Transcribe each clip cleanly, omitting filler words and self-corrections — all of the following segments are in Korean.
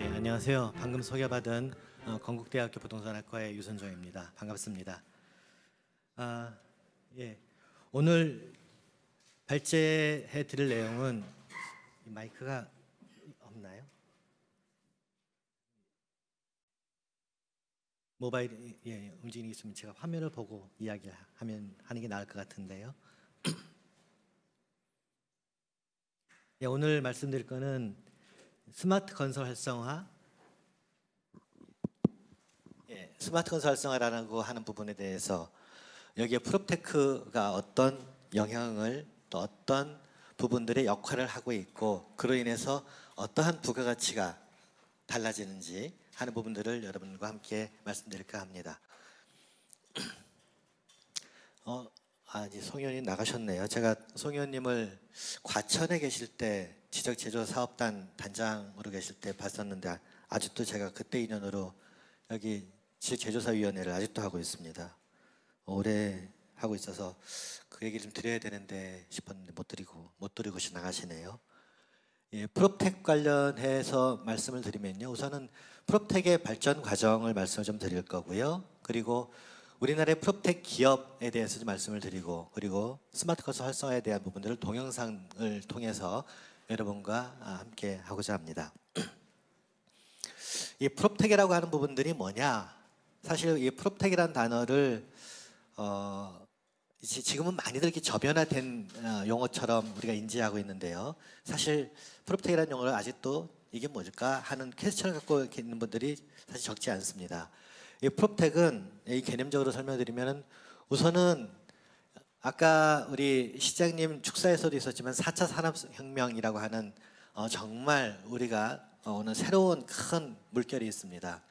예, 안녕하세요. 방금 소개받은 건국대학교 부동산학과의 유선종입니다. 반갑습니다. 예, 오늘 발제해 드릴 내용은 마이크가 없나요? 모바일 움직임이 있으면 제가 화면을 보고 이야기하는 게 나을 것 같은데요. 예, 오늘 말씀드릴 거는 스마트 건설 활성화, 스마트 건설 활성화라고 하는 부분에 대해서 여기에 프롭테크가 어떤 영향을 또 어떤 부분들의 역할을 하고 있고 그로 인해서 어떠한 부가가치가 달라지는지 하는 부분들을 여러분과 함께 말씀드릴까 합니다. 이제 송 의원님 나가셨네요. 제가 송 의원님을 과천에 계실 때 지적제조사업단 단장으로 계실 때 봤었는데 아직도 제가 그때 인연으로 여기 지적제조사위원회를 아직도 하고 있습니다. 오래 하고 있어서 그 얘기를 좀 드려야 되는데 싶었는데 못 드리고 나가시네요. 예, 프롭텍 관련해서 말씀을 드리면요. 우선은 프롭텍의 발전 과정을 말씀을 좀 드릴 거고요. 그리고 우리나라의 프롭텍 기업에 대해서 좀 말씀을 드리고 그리고 스마트 건설 활성화에 대한 부분들을 동영상을 통해서 여러분과 함께 하고자 합니다. 이 프롭텍이라고 하는 부분들이 뭐냐? 사실 이 프롭텍이라는 단어를 지금은 많이들 이렇게 저변화된 용어처럼 우리가 인지하고 있는데요. 사실 프롭텍이라는 용어를 아직도 이게 뭘까 하는 퀘스천을 갖고 있는 분들이 사실 적지 않습니다. 이 프롭텍은 이 개념적으로 설명드리면 우선은 아까 우리 시장님 축사에서도 있었지만 4차 산업혁명이라고 하는 정말 우리가 오늘 새로운 큰 물결이 있습니다.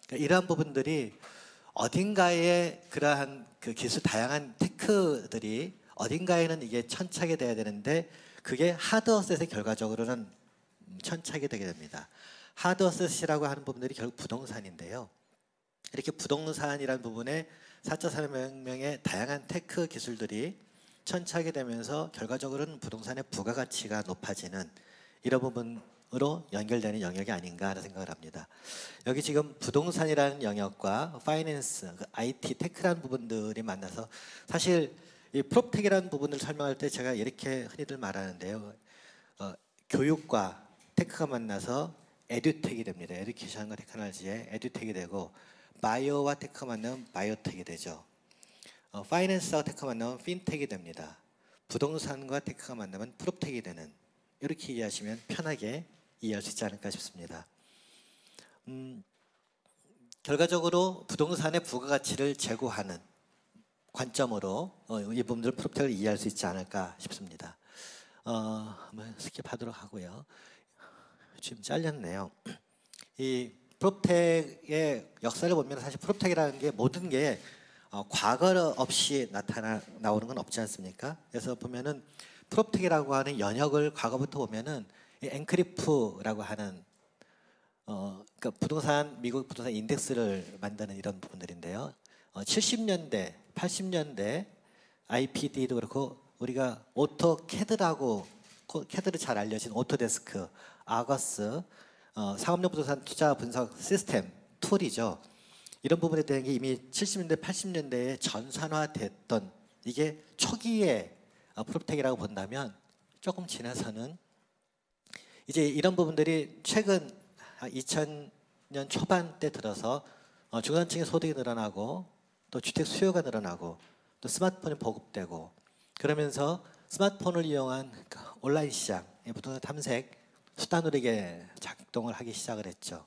그러니까 이러한 부분들이 어딘가에 그러한 그 기술 다양한 테크들이 어딘가에는 이게 천착이 돼야 되는데 그게 하드어셋의 결과적으로는 천착이 되게 됩니다. 하드어셋이라고 하는 부분들이 결국 부동산인데요. 이렇게 부동산이라는 부분에 4차 산업혁명의 다양한 테크 기술들이 천착이 되면서 결과적으로는 부동산의 부가가치가 높아지는 이런 부분으로 연결되는 영역이 아닌가 하는 생각을 합니다. 여기 지금 부동산이라는 영역과 파이낸스, IT, 테크라는 부분들이 만나서 사실 이 프롭텍이라는 부분을 설명할 때 제가 이렇게 흔히들 말하는데요. 교육과 테크가 만나서 에듀텍이 됩니다. 에듀케이션과 테크놀로지의 에듀텍이 되고 바이오와 테크가 만나면 바이오텍이 되죠. 파이낸스와 테크가 만나면 핀텍이 됩니다. 부동산과 테크가 만나면 프롭텍이 되는 이렇게 이해하시면 편하게 이해할 수 있지 않을까 싶습니다. 결과적으로 부동산의 부가가치를 제고하는 관점으로 이 부분들 프롭텍을 이해할 수 있지 않을까 싶습니다. 한번 스킵하도록 하고요. 지금 잘렸네요. 이 프롭텍의 역사를 보면 사실 프롭텍이라는 게 모든 게 과거 없이 나오는 건 없지 않습니까? 그래서 보면은 프롭텍이라고 하는 연역을 과거부터 보면은 엔크리프라고 하는 그러니까 미국 부동산 인덱스를 만드는 이런 부분들인데요. 70년대, 80년대 IPD도 그렇고 우리가 오토캐드라고 캐드를 잘 알려진 오토데스크, 아거스, 상업용 부동산 투자 분석 시스템 툴이죠. 이런 부분에 대한 게 이미 70년대, 80년대에 전산화됐던 이게 초기의 프롭텍이라고 본다면 조금 지나서는 이제 이런 부분들이 최근 2000년 초반 때 들어서 중산층의 소득이 늘어나고 또 주택 수요가 늘어나고 또 스마트폰이 보급되고 그러면서 스마트폰을 이용한 온라인 시장, 부동산 탐색 수단으로 이게 작동을 하기 시작을 했죠.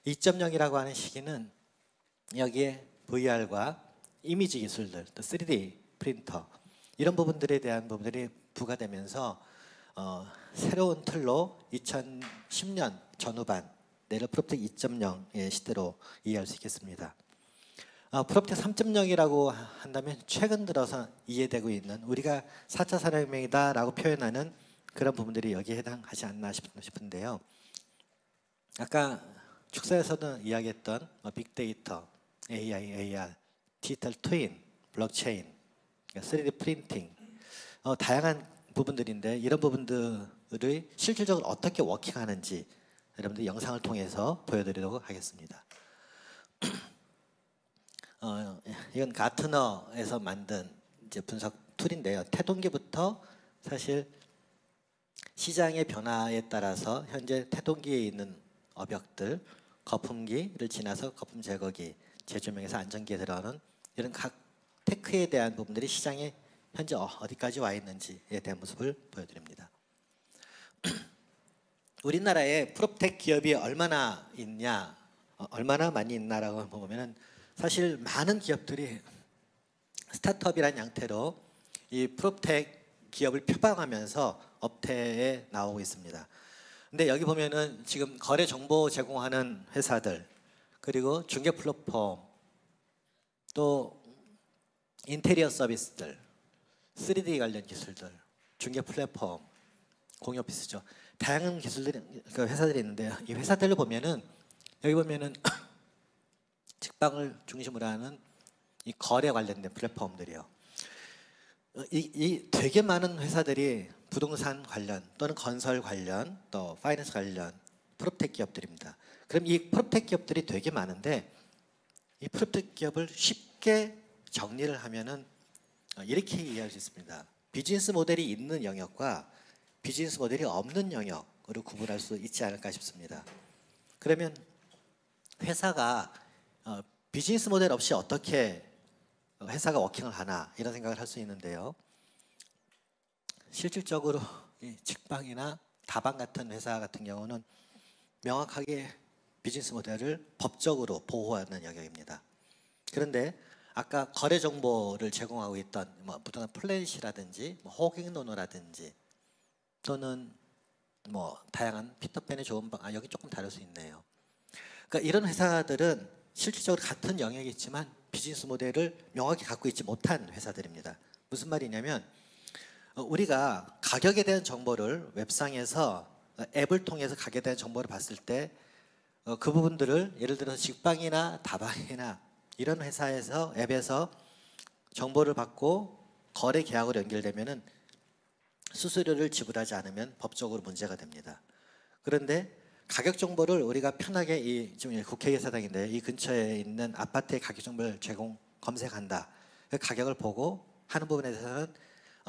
2.0이라고 하는 시기는 여기에 VR과 이미지 기술들, 또 3D 프린터 이런 부분들에 대한 부분들이 부과되면서 새로운 틀로 2010년 전후반 내를 프롭텍 2.0의 시대로 이해할 수 있겠습니다. 프롭텍 3.0이라고 한다면 최근 들어서 이해되고 있는 우리가 4차 산업혁명이다라고 표현하는 그런 부분들이 여기에 해당하지 않나 싶은데요. 아까 축사에서도 이야기했던 빅데이터, AI, AR, 디지털 트윈, 블록체인, 3D 프린팅 다양한 부분들인데 이런 부분들을 실질적으로 어떻게 워킹하는지 여러분들 영상을 통해서 보여드리도록 하겠습니다. 이건 가트너에서 만든 이제 분석 툴인데요. 태동기부터 사실 시장의 변화에 따라서 현재 태동기에 있는 업역들, 거품기를 지나서 거품 제거기, 재조명에서 안전기에 들어가는 이런 각 테크에 대한 부분들이 시장에 현재 어디까지 와 있는지에 대한 모습을 보여드립니다. 우리나라에 프롭텍 기업이 얼마나 있냐, 얼마나 많이 있나라고 보면은 사실 많은 기업들이 스타트업이라는 형태로 이 프롭텍 기업을 표방하면서 업태에 나오고 있습니다. 근데 여기 보면은 지금 거래 정보 제공하는 회사들, 그리고 중개 플랫폼, 또 인테리어 서비스들, 3D 관련 기술들, 중개 플랫폼, 공유 오피스죠. 다양한 기술들이, 그 회사들이 있는데요. 이 회사들을 보면은 여기 보면은 직방을 중심으로 하는 이 거래 관련된 플랫폼들이요. 이 되게 많은 회사들이 부동산 관련 또는 건설 관련 또 파이낸스 관련 프롭텍 기업들입니다. 그럼 이 프롭텍 기업들이 되게 많은데 이 프롭텍 기업을 쉽게 정리를 하면은 이렇게 이해할 수 있습니다. 비즈니스 모델이 있는 영역과 비즈니스 모델이 없는 영역으로 구분할 수 있지 않을까 싶습니다. 그러면 회사가 비즈니스 모델 없이 어떻게 회사가 워킹을 하나 이런 생각을 할 수 있는데요. 실질적으로 이 직방이나 다방 같은 회사 같은 경우는 명확하게 비즈니스 모델을 법적으로 보호하는 영역입니다. 그런데 아까 거래 정보를 제공하고 있던 뭐 부동산 플래닛이라든지 뭐 호갱노노라든지 또는 뭐 다양한 피터팬의 좋은 방, 여기 조금 다를 수 있네요. 그러니까 이런 회사들은 실질적으로 같은 영역이지만 비즈니스 모델을 명확히 갖고 있지 못한 회사들입니다. 무슨 말이냐면 우리가 가격에 대한 정보를 웹상에서 앱을 통해서 가격에 대한 정보를 봤을 때 그 부분들을 예를 들어서 직방이나 다방이나 이런 회사에서 앱에서 정보를 받고 거래 계약으로 연결되면은 수수료를 지불하지 않으면 법적으로 문제가 됩니다. 그런데 가격 정보를 우리가 편하게 지금 국회의사당인데 이 근처에 있는 아파트의 가격 정보를 검색한다. 그 가격을 보고 하는 부분에 대해서는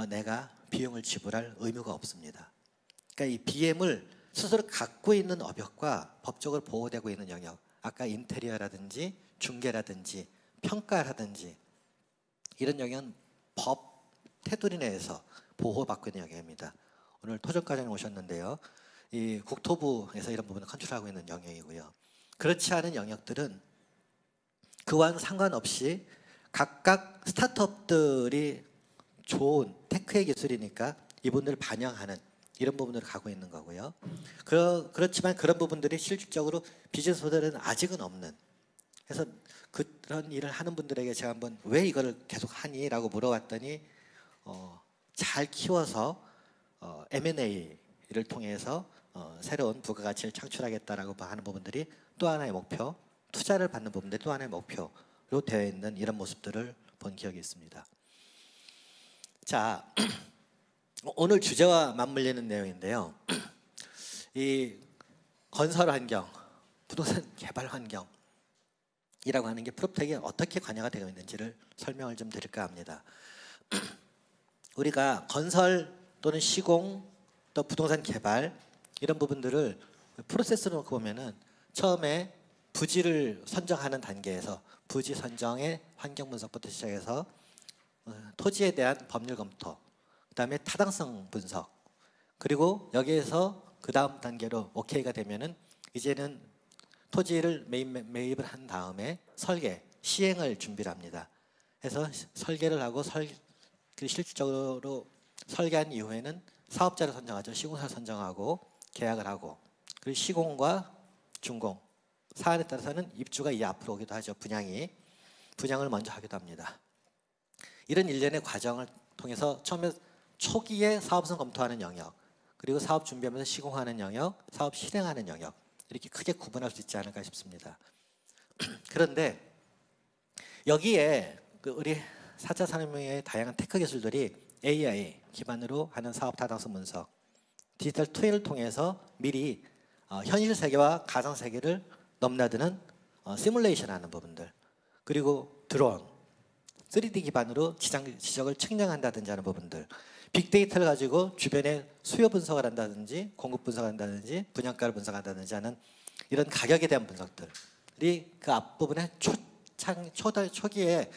내가 비용을 지불할 의무가 없습니다. 그러니까 이 BM을 스스로 갖고 있는 업역과 법적으로 보호되고 있는 영역, 아까 인테리어라든지 중개라든지 평가라든지 이런 영역은 법 테두리 내에서 보호받고 있는 영역입니다. 오늘 토정과장님 오셨는데요. 이 국토부에서 이런 부분을 컨트롤하고 있는 영역이고요. 그렇지 않은 영역들은 그와는 상관없이 각각 스타트업들이 좋은 테크의 기술이니까 이분들을 반영하는 이런 부분들을 가고 있는 거고요. 그렇지만 그런 부분들이 실질적으로 비즈니스 모델은 아직은 없는. 그래서 그런 일을 하는 분들에게 제가 한번 왜 이거를 계속 하니? 라고 물어봤더니 잘 키워서 M&A를 통해서 새로운 부가가치를 창출하겠다라고 하는 부분들이 또 하나의 목표, 투자를 받는 부분들이 또 하나의 목표로 되어 있는 이런 모습들을 본 기억이 있습니다. 자, 오늘 주제와 맞물리는 내용인데요. 이 건설 환경, 부동산 개발 환경이라고 하는 게 프롭텍에 어떻게 관여가 되고 있는지를 설명을 좀 드릴까 합니다. 우리가 건설 또는 시공 또 부동산 개발 이런 부분들을 프로세스로 놓고 보면은 처음에 부지를 선정하는 단계에서 부지 선정의 환경 분석부터 시작해서 토지에 대한 법률 검토, 그 다음에 타당성 분석, 그리고 여기에서 그 다음 단계로 OK가 되면은 이제는 토지를 매입을 한 다음에 설계, 시행을 준비를 합니다. 해서 설계를 하고 실질적으로 설계한 이후에는 사업자를 선정하죠. 시공사를 선정하고 계약을 하고, 그리고 시공과 준공, 사안에 따라서는 입주가 이 앞으로 오기도 하죠. 분양을 먼저 하기도 합니다. 이런 일련의 과정을 통해서 처음에 초기에 사업성 검토하는 영역, 그리고 사업 준비하면서 시공하는 영역, 사업 실행하는 영역, 이렇게 크게 구분할 수 있지 않을까 싶습니다. 그런데 여기에 우리 4차 산업혁명의 다양한 테크 기술들이 AI 기반으로 하는 사업 타당성 분석, 디지털 트윈을 통해서 미리 현실 세계와 가상 세계를 넘나드는 시뮬레이션하는 부분들, 그리고 드론, 3D 기반으로 지적을 측량한다든지 하는 부분들, 빅데이터를 가지고 주변의 수요 분석을 한다든지 공급 분석을 한다든지 분양가를 분석한다든지 하는 이런 가격에 대한 분석들이 그 앞부분의 초기에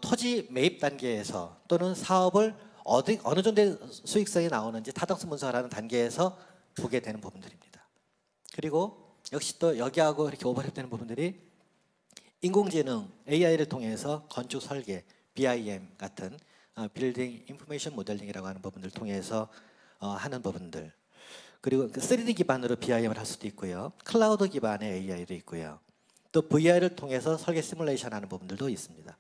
토지 매입 단계에서 또는 사업을 어느 정도의 수익성이 나오는지 타당성 분석을 하는 단계에서 보게 되는 부분들입니다. 그리고 역시 또 여기하고 이렇게 오버랩되는 부분들이 인공지능 AI를 통해서 건축 설계 BIM 같은 빌딩 인포메이션 모델링이라고 하는 부분들을 통해서 하는 부분들, 그리고 3D 기반으로 BIM을 할 수도 있고요, 클라우드 기반의 AI도 있고요, 또 VR을 통해서 설계 시뮬레이션 하는 부분들도 있습니다.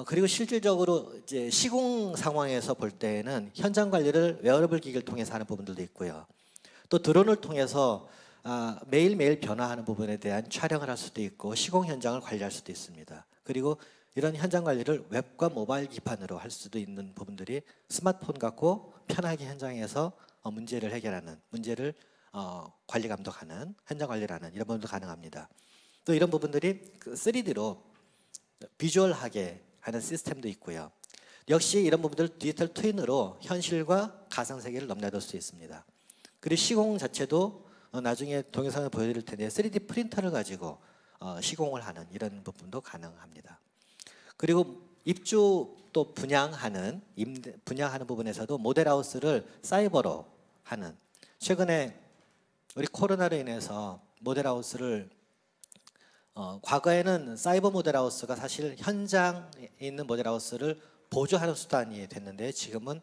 그리고 실질적으로 이제 시공 상황에서 볼 때에는 현장 관리를 웨어러블 기기를 통해서 하는 부분들도 있고요, 또 드론을 통해서 매일매일 변화하는 부분에 대한 촬영을 할 수도 있고 시공 현장을 관리할 수도 있습니다. 그리고 이런 현장 관리를 웹과 모바일 기반으로 할 수도 있는 부분들이 스마트폰 갖고 편하게 현장에서 문제를 해결하는, 문제를 관리 감독하는, 현장 관리를 하는 이런 부분도 가능합니다. 또 이런 부분들이 3D로 비주얼하게 하는 시스템도 있고요. 역시 이런 부분들 디지털 트윈으로 현실과 가상 세계를 넘나들 수 있습니다. 그리고 시공 자체도 나중에 동영상을 보여드릴 텐데 3D 프린터를 가지고 시공을 하는 이런 부분도 가능합니다. 그리고 입주 또 분양하는 부분에서도 모델하우스를 사이버로 하는, 최근에 우리 코로나로 인해서 모델하우스를 과거에는 사이버 모델하우스가 사실 현장에 있는 모델하우스를 보조하는 수단이 됐는데 지금은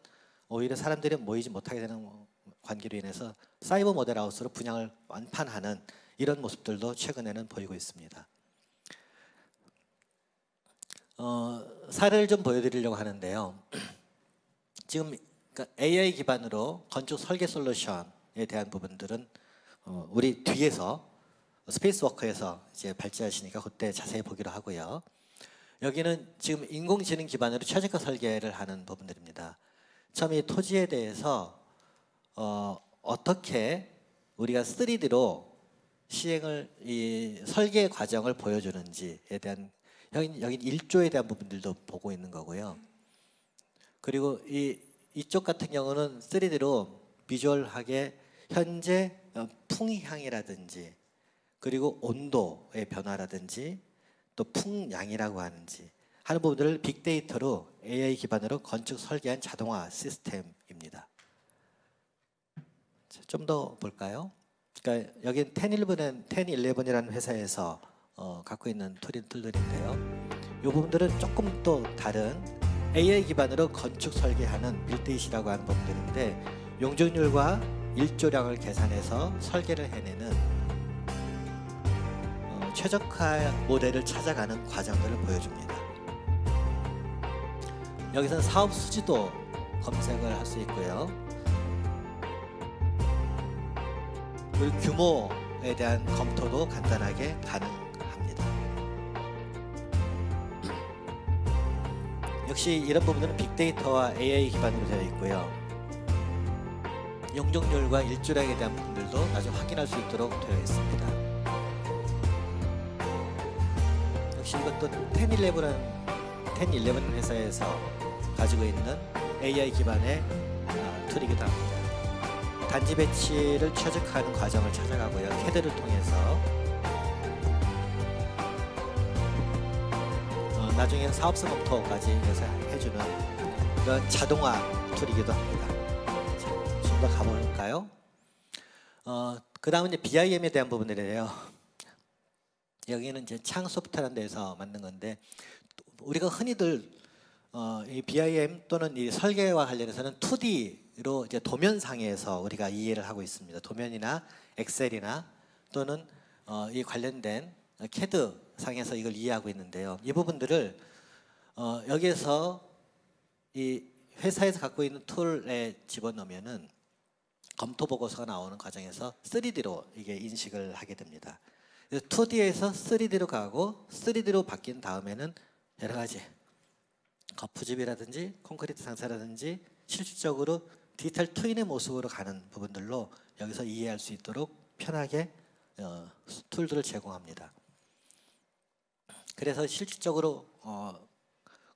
오히려 사람들이 모이지 못하게 되는 관계로 인해서 사이버 모델하우스로 분양을 완판하는 이런 모습들도 최근에는 보이고 있습니다. 사례를 좀 보여드리려고 하는데요. 지금 AI 기반으로 건축 설계 솔루션에 대한 부분들은 우리 뒤에서 스페이스워크에서 이제 발제하시니까 그때 자세히 보기로 하고요. 여기는 지금 인공지능 기반으로 최적화 설계를 하는 부분들입니다. 처음 이 토지에 대해서 어떻게 우리가 3D로 시행을 이 설계 과정을 보여주는지에 대한 여기 일조에 대한 부분들도 보고 있는 거고요. 그리고 이쪽 같은 경우는 3D로 비주얼하게 현재 풍향이라든지 그리고 온도의 변화라든지 또 풍량이라고 하는지 하는 부분들을 빅데이터로 AI 기반으로 건축 설계한 자동화 시스템입니다. 좀 더 볼까요? 그러니까 여기 1011이라는 회사에서 갖고 있는 툴들인데요. 이 부분들은 조금 또 다른 AI 기반으로 건축 설계하는 빌드잇이라고 하는 부분들인데 용적률과 일조량을 계산해서 설계를 해내는 최적화 모델을 찾아가는 과정들을 보여줍니다. 여기서는 사업 수지도 검색을 할 수 있고요. 그리고 규모에 대한 검토도 간단하게 가능합니다. 역시 이런 부분들은 빅데이터와 AI 기반으로 되어 있고요. 용적률과 일조량에 대한 부분들도 나중에 확인할 수 있도록 되어 있습니다. 역시 이것도 1011 회사에서 가지고 있는 AI 기반의 툴이기도 합니다. 단지 배치를 최적화하는 과정을 찾아가고요. 캐드를 통해서 나중에 사업성 검토까지 해주는 그런 자동화 툴이기도 합니다. 좀 더 가볼까요? 그 다음은 이제 BIM에 대한 부분들이에요. 여기는 이제 창 소프트라는 데서 만든 건데 우리가 흔히들 이 BIM 또는 이 설계와 관련해서는 2D로 이제 도면상에서 우리가 이해를 하고 있습니다. 도면이나 엑셀이나 또는 이 관련된 CAD 상에서 이걸 이해하고 있는데요. 이 부분들을 여기에서 이 회사에서 갖고 있는 툴에 집어넣으면은 검토 보고서가 나오는 과정에서 3D로 이게 인식을 하게 됩니다. 2D에서 3D로 가고 3D로 바뀐 다음에는 여러 가지 거푸집이라든지 콘크리트 상사라든지 실질적으로 디지털 트윈의 모습으로 가는 부분들로 여기서 이해할 수 있도록 편하게 툴들을 제공합니다. 그래서 실질적으로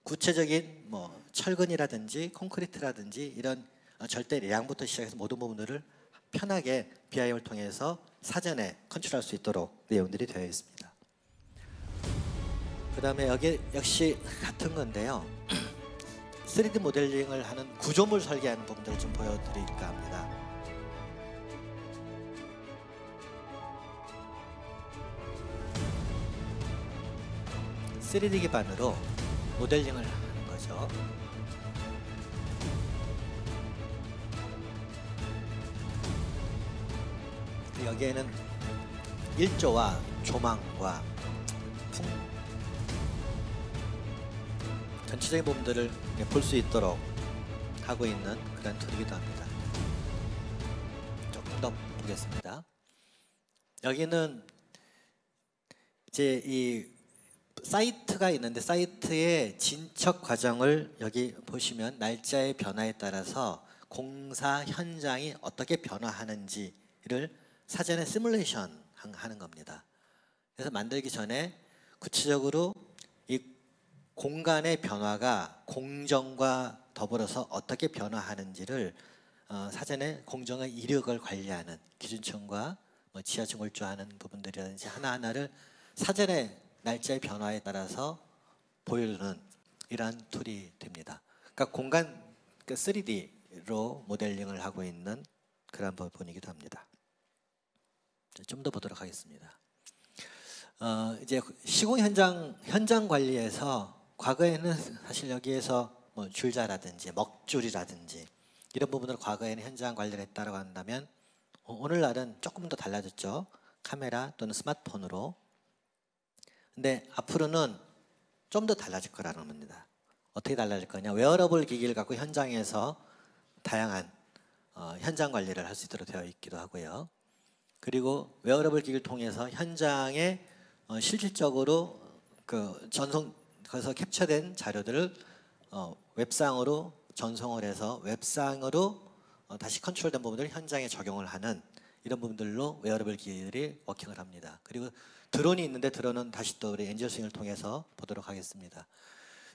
구체적인 뭐 철근이라든지 콘크리트라든지 이런 절대 내양부터 시작해서 모든 부분들을 편하게 BIM을 통해서 사전에 컨트롤할 수 있도록 내용들이 되어 있습니다. 그 다음에 여기 역시 같은 건데요. 3D 모델링을 하는 구조물 설계하는 부분들을 좀 보여드릴까 합니다. (3D) 기반으로 모델링을 하는 거죠. 여기에는 일조와 조망과 전체적인 부분들을 볼 수 있도록 하고 있는 그런 툴이기도 합니다. 조금 더 보겠습니다. 여기는 이제 이 사이트가 있는데 사이트의 진척 과정을 여기 보시면 날짜의 변화에 따라서 공사 현장이 어떻게 변화하는지를 사전에 시뮬레이션 하는 겁니다. 그래서 만들기 전에 구체적으로 이 공간의 변화가 공정과 더불어서 어떻게 변화하는지를 사전에 공정의 이력을 관리하는 기준청과 뭐 지하층 골조하는 부분들이라든지 하나하나를 사전에 날짜의 변화에 따라서 보여주는 이러한 툴이 됩니다. 그러니까 공간 3D로 모델링을 하고 있는 그런 부분이기도 합니다. 좀 더 보도록 하겠습니다. 이제 시공 현장 관리에서 과거에는 사실 여기에서 뭐 줄자라든지 먹줄이라든지 이런 부분을 과거에는 현장 관리를 했다고 한다면 오늘날은 조금 더 달라졌죠. 카메라 또는 스마트폰으로. 근데 앞으로는 좀 더 달라질 거라는 겁니다. 어떻게 달라질 거냐? 웨어러블 기기를 갖고 현장에서 다양한 현장 관리를 할 수 있도록 되어 있기도 하고요. 그리고 웨어러블 기기를 통해서 현장에 실질적으로 거기서 캡처된 자료들을 웹상으로 전송을 해서 웹상으로 다시 컨트롤된 부분들을 현장에 적용을 하는 이런 부분들로 웨어러블 기기들이 워킹을 합니다. 그리고 드론이 있는데 드론은 다시 또 우리 엔지니어 스윙을 통해서 보도록 하겠습니다.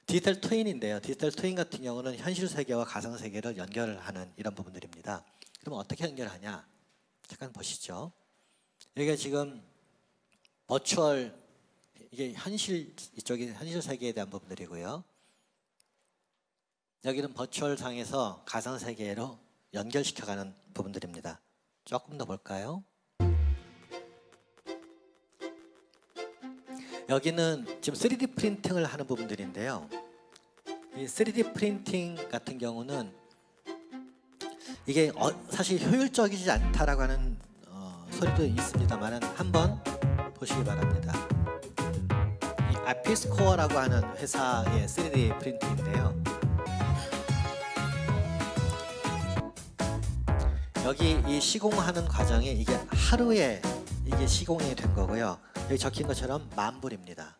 디지털 트윈인데요. 디지털 트윈 같은 경우는 현실 세계와 가상 세계를 연결을 하는 이런 부분들입니다. 그럼 어떻게 연결하냐? 잠깐 보시죠. 여기가 지금 버추얼, 이게 이쪽이 현실 세계에 대한 부분들이고요. 여기는 버추얼 상에서 가상 세계로 연결시켜가는 부분들입니다. 조금 더 볼까요? 여기는 지금 3D 프린팅을 하는 부분들인데요. 이 3D 프린팅 같은 경우는 이게 사실 효율적이지 않다라고 하는 소리도 있습니다만 한번 보시기 바랍니다. 이 아피스코어라고 하는 회사의 3D 프린팅인데요. 여기 이 시공하는 과정이 이게 하루에 이게 시공이 된 거고요. 여기 적힌 것처럼 10,000불입니다.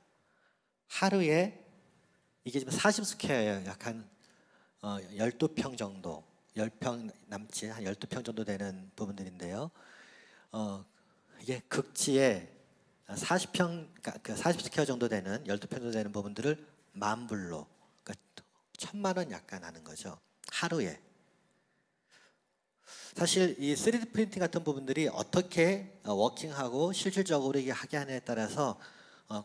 하루에 이게 지금 40스퀘어예요. 약 한 12평 정도, 10평 남짓 한 12평 정도 되는 부분들인데요. 이게 극지에 40평, 그러니까 40스퀘어 정도 되는 12평 정도 되는 부분들을 10,000불로, 그러니까 1,000만 원 약간 하는 거죠. 하루에. 사실 이 3D 프린팅 같은 부분들이 어떻게 워킹하고 실질적으로 이게 하게 하느냐에 따라서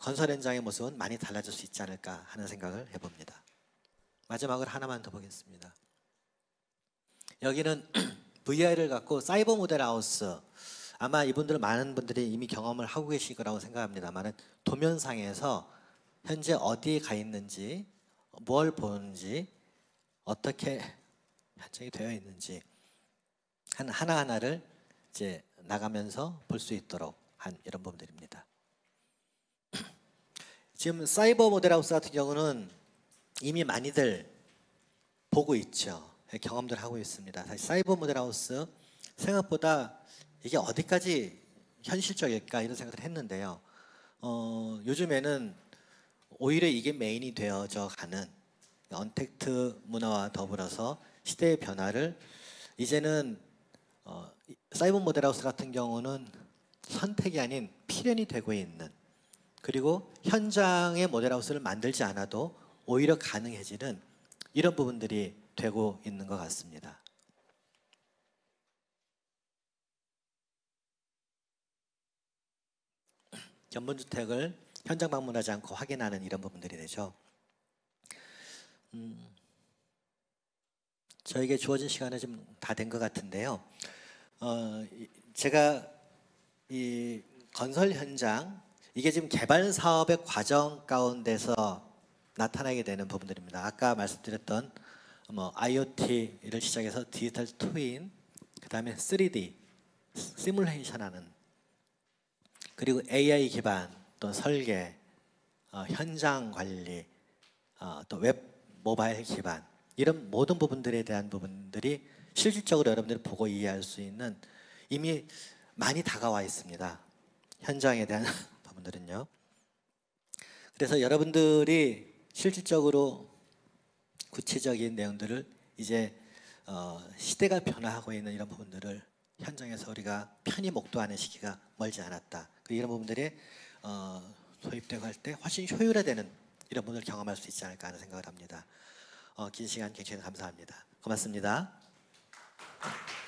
건설 현장의 모습은 많이 달라질 수 있지 않을까 하는 생각을 해봅니다. 마지막으로 하나만 더 보겠습니다. 여기는 VR을 갖고 사이버 모델 하우스, 아마 이분들은 많은 분들이 이미 경험을 하고 계실 거라고 생각합니다만 도면상에서 현재 어디에 가 있는지, 뭘 보는지, 어떻게 현장이 되어 있는지 하나하나를 이제 나가면서 볼 수 있도록 한 이런 부분들입니다. 지금 사이버 모델 하우스 같은 경우는 이미 많이들 보고 있죠. 경험들 하고 있습니다. 사실 사이버 모델 하우스 생각보다 이게 어디까지 현실적일까 이런 생각을 했는데요. 요즘에는 오히려 이게 메인이 되어져 가는 언택트 문화와 더불어서 시대의 변화를 이제는 사이버 모델 하우스 같은 경우는 선택이 아닌 필연이 되고 있는, 그리고 현장의 모델하우스를 만들지 않아도 오히려 가능해지는 이런 부분들이 되고 있는 것 같습니다. 견본주택을 현장 방문하지 않고 확인하는 이런 부분들이 되죠. 저에게 주어진 시간은 좀 다 된 것 같은데요. 제가 이 건설 현장, 이게 지금 개발 사업의 과정 가운데서 나타나게 되는 부분들입니다. 아까 말씀드렸던 IoT를 시작해서 디지털 트윈, 그다음에 3D 시뮬레이션하는, 그리고 AI 기반 또 설계, 현장 관리, 또 웹 모바일 기반, 이런 모든 부분들에 대한 부분들이 실질적으로 여러분들이 보고 이해할 수 있는 이미 많이 다가와 있습니다. 현장에 대한 부분들은요. 그래서 여러분들이 실질적으로 구체적인 내용들을 이제 시대가 변화하고 있는 이런 부분들을 현장에서 우리가 편히 목도하는 시기가 멀지 않았다. 이런 부분들이 도입되고 할 때 훨씬 효율화되는 이런 부분을 경험할 수 있지 않을까 하는 생각을 합니다. 긴 시간 굉장히 감사합니다. 고맙습니다.